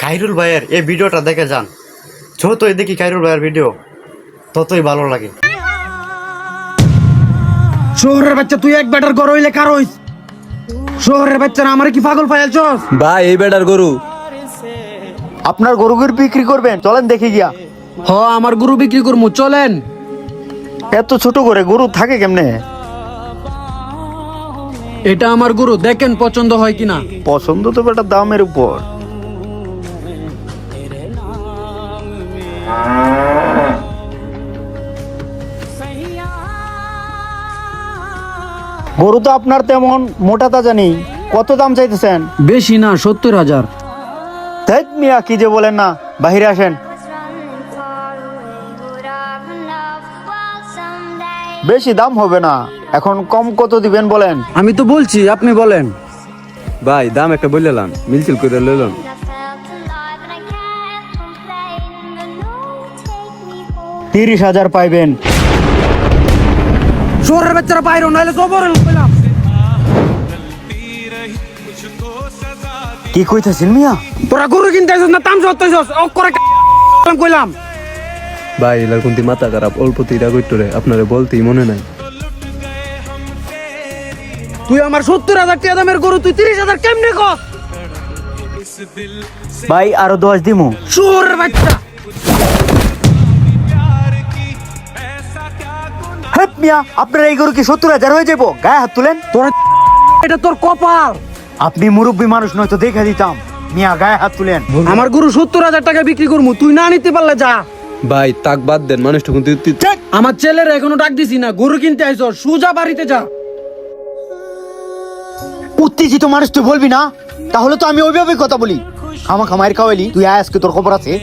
খায়রুল ভাইয়ের এই ভিডিওটা দেখে যান। যতই দেখি খায়রুল ভাইয়ের ভিডিও ততই ভালো লাগে। শহরের বাচ্চা তুই এক বেটার গরু হইলে কার হইস? শহরের বাচ্চারা আমার কি পাগল পাইলছস? ভাই এই বেটার গরু। আপনার গরু বিক্রি করবেন? চলেন দেখে গিয়া। হ, আমার গরু বিক্রি করমু, চলেন। এত ছোট করে গরু থাকে কেমনে? এটা আমার গরু, দেখেন পছন্দ হয় কিনা। পছন্দ তো বেটা দামের উপর। গরু তো আপনার তেমন মোটা তাজা নেই, কত দাম চাইতেছেন? বেশি না, 70,000। ধ্যাৎ মিয়া, কি যে বলেন না, বাহিরে আসেন। বেশি দাম হবে না, এখন কম কত দিবেন বলেন? আমি তো বলছি, আপনি বলেন। ভাই দাম একটা বললাম, মিলছিল করে লইলাম। 30,000 পাইবেন। শহরের বাচ্চারা বাইরে নাইলে জবরে লইলাম। কি কইতাছেন মিয়া? তোরা গরু কিনতে আইছস না তামসা হইতাছস? ও করে কইলাম। ভাই এলার কোনটি মাথা খারাপ, অল্প তিরা কইতরে আপনারে বলতেই মনে নাই। তুই আমার 70,000 টাকা দামের গরু তুই 30,000 কেমনে কস? ভাই আরো 10 দিমু। শহরের বাচ্চা। হেপ মিয়া, আপনার এই গরু কি 70,000 হয়ে যাবো? গায়ে হাত তুলেন। তোরা এটা তোর কপাল। আপনি মুরব্বী মানুষ নয়তো দেখে দিতাম। মিয়া গায়ে হাত তুলেন। আমার গরু 70,000 টাকা বিক্রি করমু, তুই না নিতে পারলে যা। ভাই তাক বাদ দেন, মানুষটা কিন্তু আমার ছেলের এখনো ডাক দিছি না, গরু কিনতে আইছস, সুজা বাড়িতে যা। উত্তেজিত মানুষ তুই বলবি না? তাহলে তো আমি ওইভাবে কথা বলি। খামা খামায়ের খাওয়াইলি তুই, আজকে তোর খবর আছে।